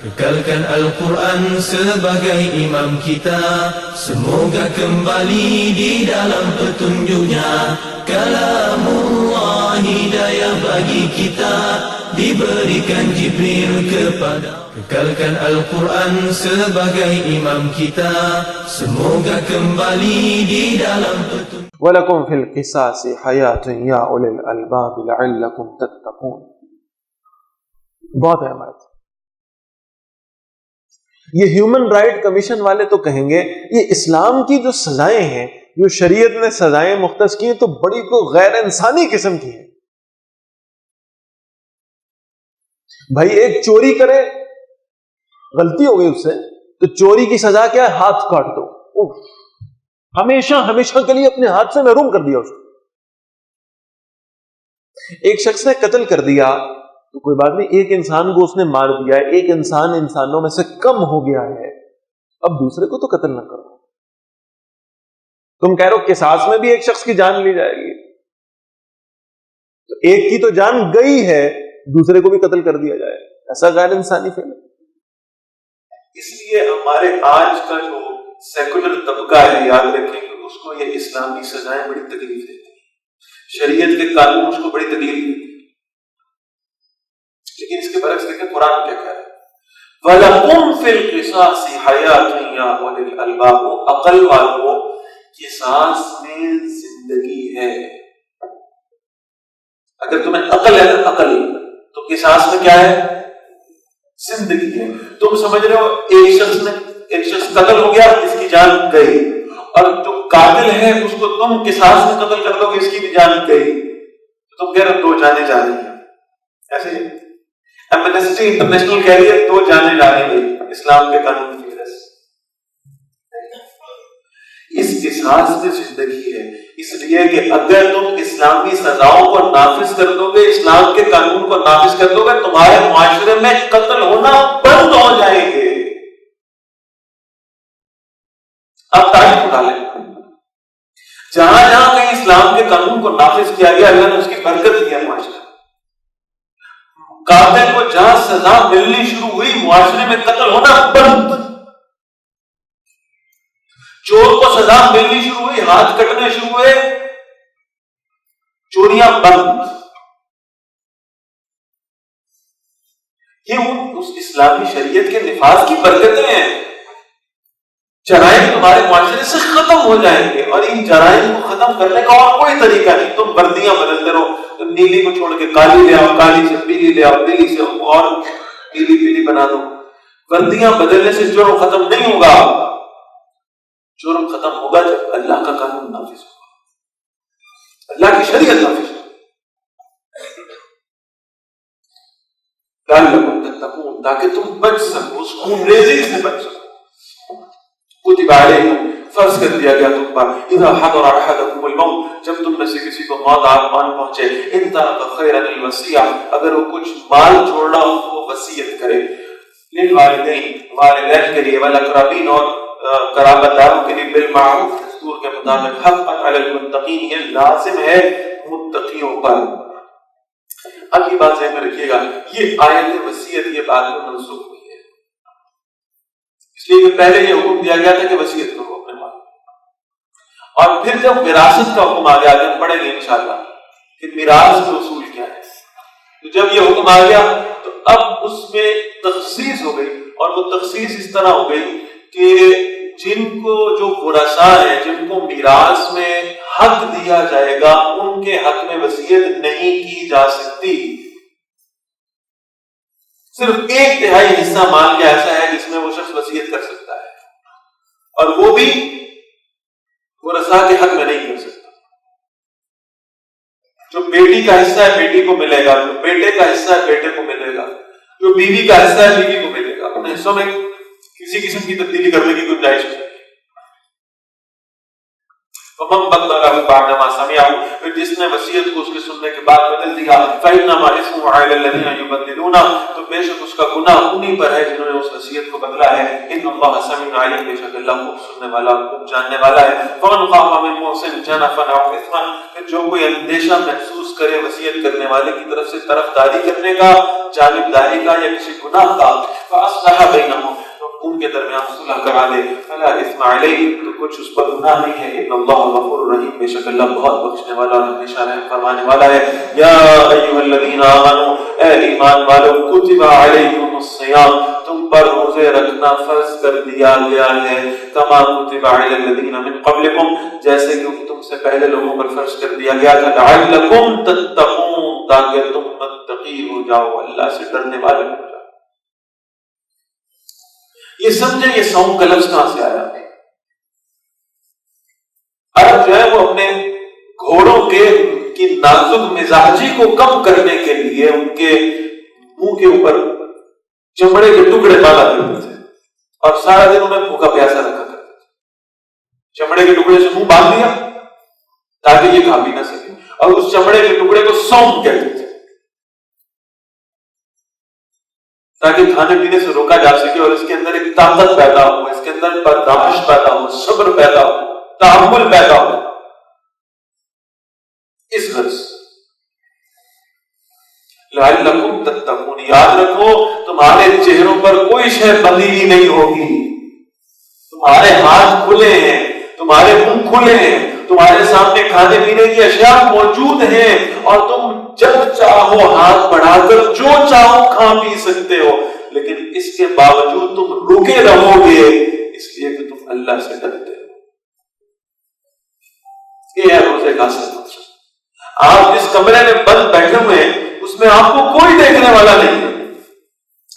Kekalkan Al-Quran sebagai imam kita, semoga kembali di dalam petunjuknya. Kalamullah hidayah bagi kita, diberikan Jibril kepada. Kekalkan Al-Quran sebagai imam kita, semoga kembali di dalam petunjuk. وَلَكُمْ فِي الْقِصَاصِ حَيَاةٌ يَا أُولِي الْأَلْبَابِ لَعَلَّكُمْ تَتَّقُونَ. بہت اہم بات. یہ human right commission والے تو کہیں گے یہ اسلام کی جو سزائیں ہیں، جو شریعت نے سزائیں مختص کی ہیں، تو بڑی کو غیر انسانی قسم کی ہیں. بھائی ایک چوری کرے، غلطی ہو گئی اس سے، تو چوری کی سزا کیا ہے؟ ہاتھ کاٹ دو. ہمیشہ کے لیے اپنے ہاتھ سے محروم کر دیا اس کو. ایک شخص نے قتل کر دیا تو کوئی بات نہیں، ایک انسان کو اس نے مار دیا ہے، ایک انسان انسانوں میں سے کم ہو گیا ہے، اب دوسرے کو تو قتل نہ کرو. تم کہہ رہو قصاص میں بھی ایک شخص کی جان لی جائے گی، تو ایک کی تو جان گئی ہے، دوسرے کو بھی قتل کر دیا جائے، ایسا غیر انسانی فعل ہے. اس لیے ہمارے آج کا جو سیکولر طبقہ ہے، یاد رکھیں کہ اس کو یہ اسلامی سزائیں بڑی تکلیف دیتی ہیں، شریعت کے قانون اس کو بڑی تکلیف دیتی ہیں. لیکن اس کے برعکس دیکھیں قرآن کیا کہہ رہا ہے، وَلَكُمْ فِي الْقِصَاصِ حَيَاةٌ يَا أُولِي الْأَلْبَابِ. عقل والوں، قصاص میں زندگی ہے. اگر تمہیں عقل ہے نا، عقل تو قصاص میں کیا ہے؟ زندگی ہے. تم سمجھ رہے ہو ایک شخص قتل ہو گیا، اس کی جان گئی، اور جو قاتل ہے اس کو تم قصاص میں قتل کر دو گے، اس کی بھی جان گئی، تو تم کہہ رہے ہو دو جانیں جا رہی ہیں. ایسے ہی ایمنسٹی انٹرنیشنل کہہ رہی ہے دو جانیں جا رہی ہیں اسلام کے قانون کی وجہ سے. اس قصاص میں زندگی ہے، اس لیے کہ اگر تم اسلامی سزاؤں کو نافذ کر دو گے، اسلام کے قانون کو نافذ کر دو گے، تمہارے معاشرے میں قتل ہونا بند ہو جائیں گے. آپ تاریخ اٹھا لیں، جہاں جہاں کہیں اسلام کے قانون کو نافذ کیا گیا، اللہ نے اس کی برکت دی ہے معاشرے. قاتل کو جہاں سزا ملنی شروع ہوئی، معاشرے میں قتل ہونا بند. چور کو سزا ملنی شروع ہوئی، ہاتھ کٹنے شروع ہوئے، چوریاں بند. یہ اس اسلامی شریعت کے نفاذ کی برکتیں ہیں. جرائم تمہارے معاشرے سے ختم ہو جائیں گے، اور ان جرائم کو ختم کرنے کا اور کوئی طریقہ نہیں. تم وردیاں بدلتے رہو، تم نیلی کو چھوڑ کے کالی لے آؤ، کالی سے پیلی لے آؤ، پیلی سے اور پیلی بنا دو. وردیاں بدلنے سے جرم ختم نہیں ہوگا. جرم ختم ہوگا جب اللہ کا قانون نافذ ہوگا، اللہ کی شریعت نافذ ہوگی. تاکہ تم بچ سکو، اس خون ریزی سے بچ سکو. کتب علیکم، فرض کر دیا گیا تم پر، اذا حضر احدکم الموت، جب تم میں سے کسی کو موت آن پہنچے، ان ترک خیرا الوصیہ، اگر وہ کچھ مال چھوڑ رہا ہو تو وہ وصیت کرے. للوالدین، والدین کے لیے، والاقربین، اور قرابت داروں کے لیے، بالمعروف، دستور کے مطابق، حقا علی المتقین، یہ لازم ہے متقیوں پر. اب یہ بات ذہن میں رکھیے گا، یہ آیت وصیت یہ بات میں منسوخ ہوئی ہے، اس لیے کہ پہلے یہ حکم دیا گیا تھا کہ وصیت کرو اپنے مال. اور پھر جب وراثت کا حکم آ گیا، ہم پڑھیں گے انشاءاللہ کہ میراث کے اصول کیا ہے، تو جب یہ حکم آ گیا تو اب اس میں تخصیص ہو گئی. اور وہ تخصیص اس طرح ہو گئی کہ جن کو جو ورثاء ہیں، جن کو میراث میں حق دیا جائے گا، ان کے حق میں وصیت نہیں کی جا سکتی. صرف 1/3 حصہ مال کا ایسا ہے جس میں وہ شخص وصیت کر سکتا ہے، اور وہ بھی ورثاء کے حق میں نہیں کر سکتا. جو بیٹی کا حصہ ہے بیٹی کو ملے گا، جو بیٹے کا حصہ ہے بیٹے کو ملے گا، جو بیوی کا حصہ ہے بیوی کو ملے گا. اپنے حصوں میں کسی قسم کی تبدیلی کرنے کی گنجائش نہیں. فمن بدلہ بعد ما سمعه، جس نے وصیت کو اس کے سننے کے بعد بدل دیا، فإنما اسمه على الذين يبدلون، تو بے شک اس کا گناہ انہی پر ہے جنہوں نے اس وصیت کو بدلا ہے. ان اللہ سمیع علیم، بے شک اللہ خوب سننے والا، خوب جاننے والا ہے. فمن خاف من موص جنفا او اثما، جو کوئی اندیشہ محسوس کرے وصیت کرنے والے کی طرف سے طرفداری کرنے کا، جانبداری کا، یا کسی گناہ کا، فاصلح بینہم، ان کے درمیان صلح کرا دے، فلا اثم علیہ، تو کچھ اس پر گناہ نہیں ہے، ان اللہ غفور رحیم، بے شک اللہ بہت بخشنے والا اور ہمیشہ رحم فرمانے والا ہے۔ یا ایھا الذین آمنوا، اے ایمان والو، کتب علیکم الصیام، تم پر روزے رکھنا فرض کر دیا گیا ہے، کما کتب علی الذین من قبلکم، جیسے کہ تم سے پہلے لوگوں پر فرض کر دیا گیا تھا، لعلکم تتقون، تاکہ تم متقی ہو جاؤ، اللہ سے ڈرنے والے ہو جاؤ۔ یہ سمجھیں یہ صوم کا لفظ کہاں سے آیا؟ عرب جو ہے وہ اپنے گھوڑوں کی نازک مزاجی کو کم کرنے کے لیے ان کے منہ کے اوپر چمڑے کے ٹکڑے باندھا کرتے تھے اور سارا دن انہیں بھوکا پیاسا رکھا کرتے تھے۔ چمڑے کے ٹکڑے سے منہ باندھ دیا تاکہ یہ کھا پی نہ سکے، اور اس چمڑے کے ٹکڑے کو صوم کہتے تھے، تاکہ کھانے پینے سے روکا جا سکے اور اس کے اندر ایک طاقت پیدا ہو، اس کے اندر برداشت پیدا ہو، صبر پیدا ہو، تحمل پیدا ہو، اس غرض۔ لعلکم تتقون، یاد رکھو تمہارے چہروں پر کوئی شے بندھی ہوئی نہیں ہوگی، تمہارے ہاتھ کھلے ہیں، تمہارے منہ کھلے ہیں، تمہارے سامنے کھانے پینے کی اشیاء موجود ہیں، اور تم جب چاہو ہاتھ بڑھا کر جو چاہو کھا پی سکتے ہو، لیکن اس کے باوجود تم رکے رہو گے اس لیے کہ تم اللہ سے ڈرتے ہو۔ یہ ہے روزے کا اصل مقصد۔ آپ جس کمرے میں بند بیٹھے ہوئے ہیں اس میں آپ کو کوئی دیکھنے والا نہیں ہے،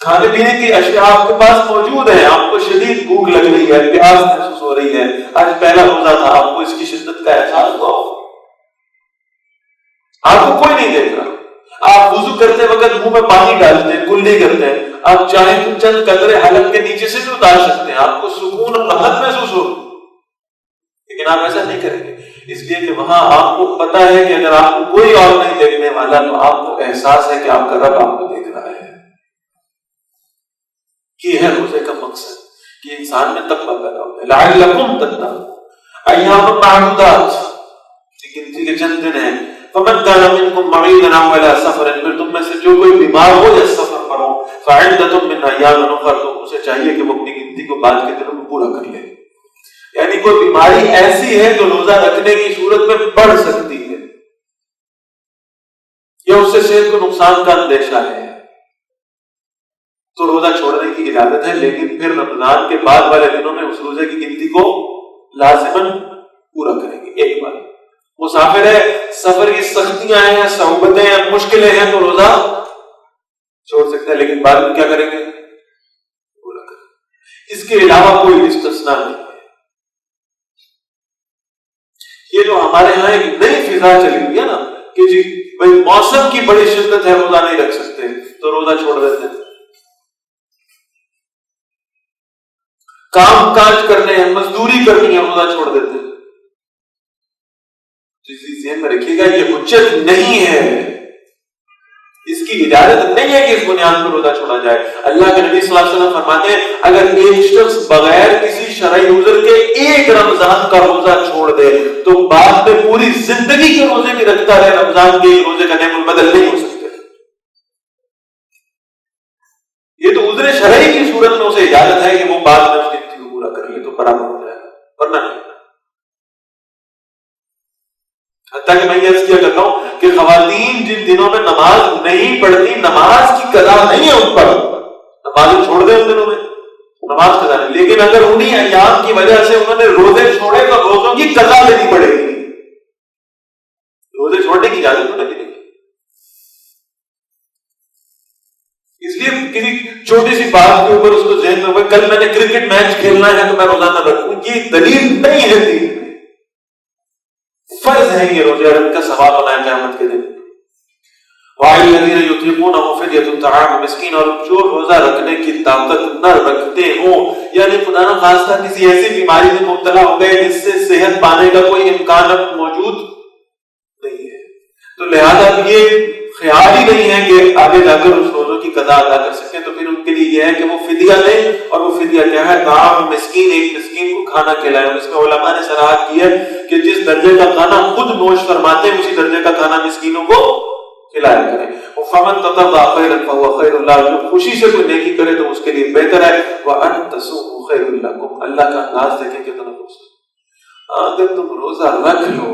کھانے پینے کی اشیاء آپ کے پاس موجود ہیں، آپ کو شدید بھوک لگ رہی ہے، پیاس محسوس ہو رہی ہے، آج پہلا روزہ تھا، آپ کو اس کی شدت کا احساس ہوا ہو، آپ کو کوئی نہیں دیکھ رہا، آپ وضو کرتے وقت منہ میں پانی ڈالتے ہیں، کلی کرتے ہیں، آپ چاہیں تو چند قطرے حلق کے نیچے سے بھی اتار سکتے ہیں، آپ کو سکون اور راحت محسوس ہو، لیکن آپ ایسا نہیں کریں گے، اس لیے کہ وہاں آپ کو پتا ہے کہ اگر آپ کو کوئی اور نہیں دیکھنے والا تو آپ کو احساس ہے کہ آپ کا رب آپ کو دیکھ رہا ہے۔ یہ ہے روزے کا مقصد کہ انسان میں تقویٰ پیدا ہو جائے۔ لعلکم تتقون، ایام معدودات، گنتی کے چند دن ہیں، فمن کان منکم مریضا او علی سفر، پھر تم میں سے جو کوئی بیمار ہو یا سفر پر ہو، فعدۃ من ایام اخر، تو اسے چاہیے کہ وہ اپنی گنتی کو بعد کے دنوں میں پورا کر لے، یعنی کوئی بیماری ایسی ہے جو روزہ رکھنے کی صورت میں بڑھ سکتی ہے یا اس سے صحت کو نقصان کا اندیشہ ہے تو روزہ چھوڑنے کی اجازت ہے، لیکن پھر رمضان کے بعد والے دنوں میں اس روزے کی گنتی کو لازماً پورا کریں گے۔ ایک بار مسافر ہے، سفر کی سختیاں ہیں، صعوبتیں ہیں، مشکلیں ہیں تو روزہ چھوڑ سکتے ہیں، لیکن بعد میں کیا کریں گے؟ پورا کریں گے۔ اس کے علاوہ کوئی استثناء نہیں ہے۔ یہ جو ہمارے ہاں ایک نئی فضا چلی ہوئی ہے نا کہ جی بھائی موسم کی بڑی شدت ہے، روزہ نہیں رکھ سکتے تو روزہ چھوڑ دیتے ہیں، کام کاج کرنے ہیں، مزدوری کرنی ہے، روزہ چھوڑ دیتے ہیں۔ ذہن میں رکھیے گا یہ حجت نہیں ہے، اس کی اجازت نہیں ہے کہ اس بنیاد پر روزہ چھوڑا جائے۔ اللہ کے نبی صلی اللہ علیہ وسلم فرماتے ہیں اگر ایک شخص بغیر کسی شرعی عذر کے ایک رمضان کا روزہ چھوڑ دے تو بعد میں پوری زندگی کے روزے بھی رکھتا رہے، رمضان کے روزے کا نعم البدل نہیں ہو سکتے۔ یہ تو عذر شرعی کی صورت میں اسے اجازت ہے کہ وہ بعد میں اس گنتی کو پورا کر لے تو برابر ہو جائے گا، ورنہ نہیں۔ حتیٰ کہ میں یہ عرض کیا کرتا ہوں کہ خواتین جن دنوں میں نماز نہیں پڑھتی، نماز کی قضا نہیں ہے ان پر، نماز چھوڑ دیں ان دنوں میں، نماز قضا نہیں، لیکن اگر انہی ایام کی وجہ سے انہوں نے روزے چھوڑے تو روزوں کی قضا لینی پڑے گی، روزے چھوڑنے کی اجازت تو نہیں۔ اس لیے کسی چھوٹی سی بات کے اوپر اس کو ذہن میں ہوئے کل میں نے کرکٹ میچ کھیلنا ہے تو میں روزانہ رکھوں، یہ دلیل نہیں ہے دین میں، فرض ہے یہ روزے اور ان کا ثواب ہونا ہے قیامت کے دن۔ وَعَلَى الَّذِينَ يُطِيقُونَهُ فِدْيَةٌ طَعَامُ مِسْكِينٍ، اور جو روزہ رکھنے کی طاقت نہ رکھتے ہوں، یعنی خدا نہ خواستہ کسی ایسی بیماری میں مبتلا ہو گئے جس سے صحت پانے کا کوئی امکان اب موجود نہیں ہے، تو لہذا یہ خیال ہی نہیں ہے کہ آگے جا کر اس روزوں کی قضا ادا کر سکیں، تو پھر ان کے لیے یہ ہے کہ وہ فدیہ دیں، اور وہ فدیہ کیا ہے؟ طعام مسکین، ایک مسکین کو کھانا کھلائیں۔ اس میں علماء نے صراحت کی ہے کہ جس درجے کا کھانا خود نوش فرماتے ہیں اسی درجے کا کھانا مسکینوں کو کھلایا کریں. فمن تطوع خیرا فهو خیر له, جو خوشی سے کوئی نیکی کرے تو اس کے لیے بہتر ہے. وان تصوموا خیر لکم, اللہ کا انداز دیکھیں کتنا خوبصورت. اگر تم روزہ رکھ لو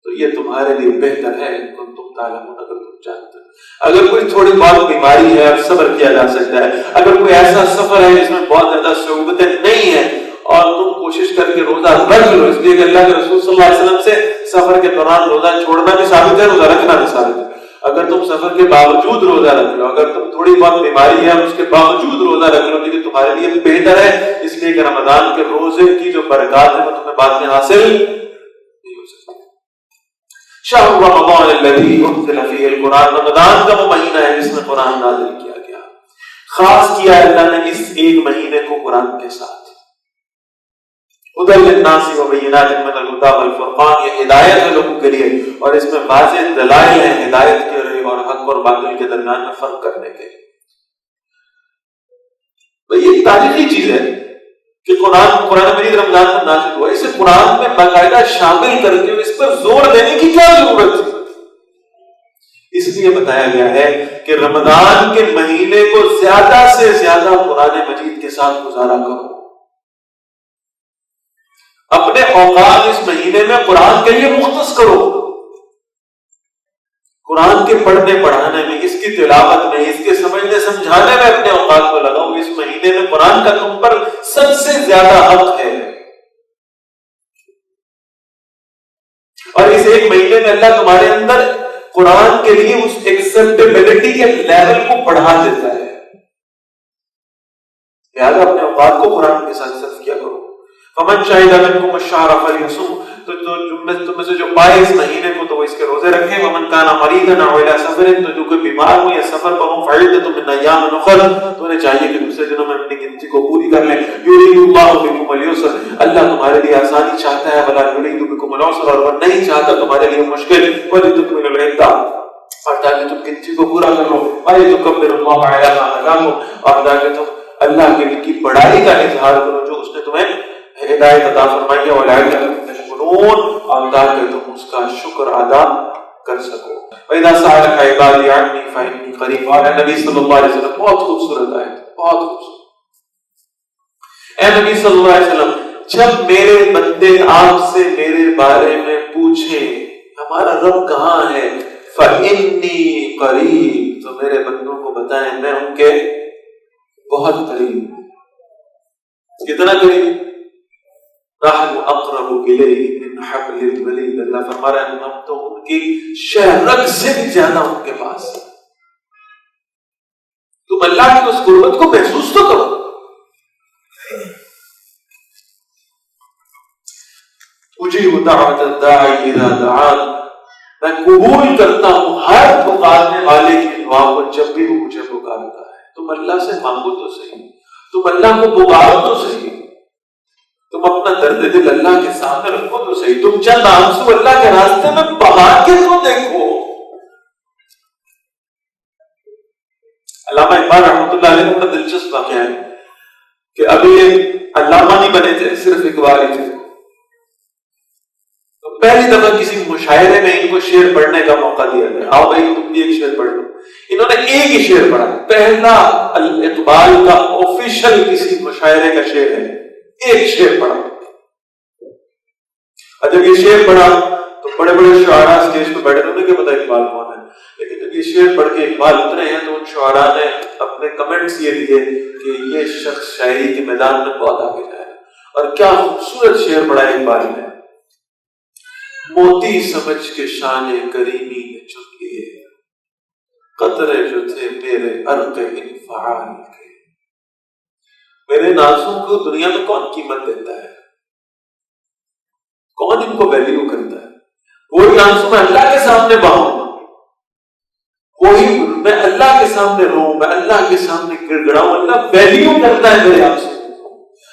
تو یہ تمہارے لیے بہتر ہے ان کو تم تعلمون, اگر تم جانتے. اگر کوئی تھوڑی بہت بیماری ہے اور صبر کیا جا سکتا ہے, اگر کوئی ایسا سفر ہے جس میں بہت زیادہ صعوبتیں نہیں ہیں اور تم کوشش کر کے روزہ رکھ لو, اس لیے کہ اللہ کے رسول صلی اللہ علیہ وسلم سے سفر کے دوران روزہ چھوڑنا بھی ثابت ہے, روزہ رکھنا بھی ثابت ہے. اگر تم سفر کے باوجود روزہ رکھ لو, اگر تم تھوڑی بہت بیماری ہے اور اس کے باوجود روزہ رکھ لو, لیکن تمہارے لیے بہتر ہے, اس لیے کہ رمضان کے روزے کی جو برکات ہے وہ تمہیں بعد میں حاصل نہیں ہو سکتی. شہر رمضان الذی انزل فیہ القرآن, رمضان کا وہ مہینہ ہے جس میں قرآن نازل کیا گیا. خاص کیا ہے اللہ نے اس ایک مہینے کو قرآن کے ساتھ. ہدی للناس وبینات من الہدی والفرقان, یہ ہدایت ہے لوگوں کے لیے اور اس میں واضح دلائل ہیں ہدایت کے اور حق اور باطل کے درمیان میں فرق کرنے کے. یہ ایک تاریخی چیز ہے کہ قرآن مجید رمضان میں نازل ہوا. اسے قرآن میں باقاعدہ شامل کر کے اس پر زور دینے کی کیا ضرورت تھی؟ اس لیے بتایا گیا ہے کہ رمضان کے مہینے کو زیادہ سے زیادہ قرآن مجید کے ساتھ گزارا کرو. اپنے اوقات اس مہینے میں قرآن کے لیے مختص کرو. قرآن کے پڑھنے پڑھانے میں, اس کی تلاوت میں, اس کے سمجھنے سمجھانے میں اپنے اوقات کو لگاؤ. اس مہینے میں قرآن کا تم پر سب سے زیادہ حق ہے. اور اس ایک مہینے میں اللہ تمہارے اندر قرآن کے لیے اس ایکسپٹیبلٹی کے لیول کو بڑھا دیتا ہے. لہذا اپنے اوقات کو قرآن کے ساتھ صرف کیا کرو. فمن شہد منکم الشہر فلیصم, تو تم میں سے جو پائے اس مہینے کو تو وہ اس کے روزے رکھے. ومن کان مریضا او الی سفر, تو جو کوئی بیمار ہو یا سفر پر ہو, فعدۃ من ایام اخر, تو انہیں چاہیے کہ دوسرے دنوں میں اپنی گنتی کو پوری کر لیں. یرید اللہ بکم اليسر, اللہ تمہارے لیے آسانی چاہتا ہے. ولا یرید بکم العسر, اور وہ نہیں چاہتا تمہارے لیے مشکل. ولتکملوا العدۃ, اور تاکہ تم گنتی کو پورا کر لو. ولتکبروا اللہ علی ما ہداکم, اور تاکہ تم اللہ کی بڑائی کا اظہار کرو جو اس نے تمہیں ہدایت عطا فرمائی ہے. ولعلکم تشکرون, اور تاکہ تم اس کا شکر ادا کر سکو. وَإِذَا سَأَلَكَ عِبَادِي عَنِّي فَإِنِّي قَرِيبٌ, اور نبی صلی اللہ علیہ وسلم, بہت خوبصورت آیت, بہت خوبصورت. اے نبی صلی اللہ علیہ وسلم, جب میرے بندے آپ سے میرے بارے میں پوچھیں ہمارا رب کہاں ہے, فَإِنِّي قَرِيبٌ, تو میرے بندوں کو بتائیں میں ان کے بہت قریب. کتنا قریب؟ نحن اقرب الیہ من حبل الورید, اللہ فرما رہے ہیں ہم تو ان کی شہرگ سے بھی زیادہ ان کے پاس. تم اللہ کی اس قربت کو محسوس تو کرو. اجیب دعوت الداعی اذا دعان, میں قبول کرتا ہوں ہر پکارنے والے کی دعا کو جب بھی وہ مجھے پکارتا ہے. تم اللہ سے مانگو تو صحیح, تم اللہ کو پکارو تو صحیح, تم اپنا درد دل اللہ کے سامنے رکھو تو صحیح, تم چند آنسو اللہ کے راستے میں بہا کے تو دیکھو. علامہ اقبال رحمۃ اللہ علیہ کا بڑا دلچسپ واقعہ ہے کہ ابھی علامہ نہیں بنے تھے, صرف اقبال ہی تھے. تو پہلی دفعہ کسی مشاعرے میں ان کو شعر پڑھنے کا موقع دیا گیا, آؤ بھائی تم بھی ایک شعر پڑھ لو. انہوں نے ایک ہی شعر پڑھا, پہلا اقبال کا آفیشل کسی مشاعرے کا شعر ہے, ایک شعر پڑھا. اور جب یہ شعر پڑھا تو بڑے بڑے شعراء اسٹیج پہ بیٹھے, انہوں نے کیا پتا اقبال کون ہے, لیکن جب یہ شعر پڑھ کے اقبال اترے ہیں تو ان شعراء نے اپنے کمنٹس یہ دیے کہ یہ شخص شاعری کے میدان میں بہت آگے جائے. اور کیا خوبصورت شعر پڑھا ہے اقبال نے. موتی سمجھ کے شان کریمی نے چن لیے قطرے جو تھے میرے عرق انفعال کے. میرے نازوں کو دنیا میں کون قیمت دیتا ہے, کون ان کو ویلیو کرتا ہے؟ وہی آنسو میں اللہ کے سامنے بہاؤں, وہی میں اللہ کے سامنے روؤں, میں اللہ کے سامنے گڑ گڑاؤں. اللہ ویلیو کرتا ہے میرے آنسو,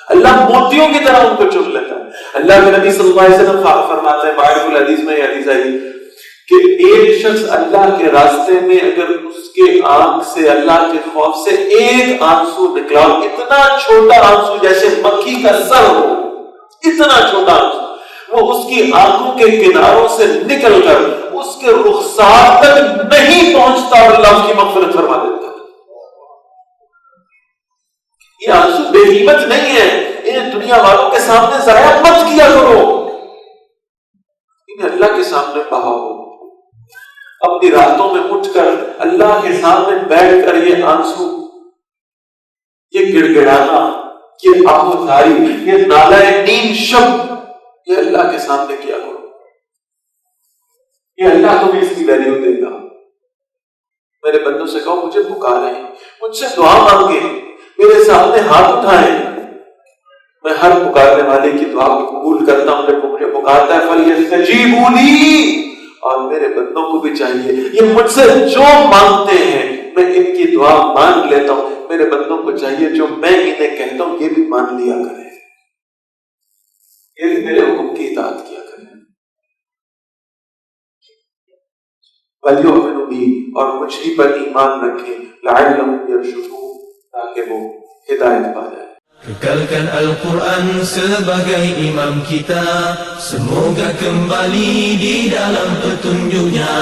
اللہ موتیوں کی طرح ان کو چن لیتا ہے. اللہ کے نبی صلی اللہ علیہ وسلم فرماتے ہیں بعض الحدیث میں یہ حدیث آئی کہ ایک شخص اللہ کے راستے میں اگر اس کے آنکھ سے اللہ کے خوف سے ایک آنسو نکلا, اتنا چھوٹا آنسو جیسے مکھی کا سر ہو, اتنا چھوٹا آنسو, وہ اس کی آنکھوں کے کناروں سے نکل کر اس کے رخسار تک نہیں پہنچتا اور اللہ اس کی مغفرت فرما دیتا ہے. یہ آنسو بے قیمت نہیں ہے، انہیں دنیا والوں کے سامنے ضائع مت کیا کرو، انہیں اللہ کے سامنے بہاؤ. اپنی راتوں میں اٹھ کر اللہ کے سامنے بیٹھ کر یہ آنسو، یہ گڑ گڑانا، یہ آہوزاری، یہ نالہ نیم شب، یہ اللہ کے سامنے کیا کرو. یہ اللہ تمہیں اس کی ویلیو دے گا. میرے بندوں سے کہو مجھے پکاریں، مجھ سے دعا مانگیں، میرے سامنے ہاتھ اٹھائیں. میں ہر پکارنے والے کی دعا کو قبول کرتا ہوں. جب مجھے پکارتا ہے فَلْيَسْتَجِيبُوا لِي، اور میرے بندوں کو بھی چاہیے یہ مجھ سے جو مانگتے ہیں میں ان کی دعا مان لیتا ہوں. میرے بندوں کو چاہیے جو میں انہیں کہتا ہوں یہ بھی مان لیا کریں، یہ میرے حکم کی اطاعت کیا کریں. وَلْيُؤْمِنُوا بِي، اور مجھ ہی پر ایمان رکھیں، لَعَلَّهُمْ يَرْشُدُونَ، تاکہ وہ ہدایت پا جائیں. Kekalkan Al-Quran sebagai imam kita, semoga kembali di dalam petunjuknya.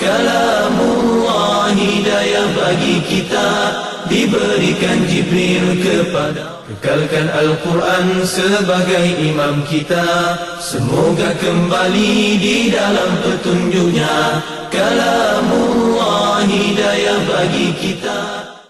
Kalamullah hidayah bagi kita, diberikan Jibril kepada. Kekalkan Al-Quran sebagai imam kita, semoga kembali di dalam petunjuknya. Kalamullah hidayah bagi kita.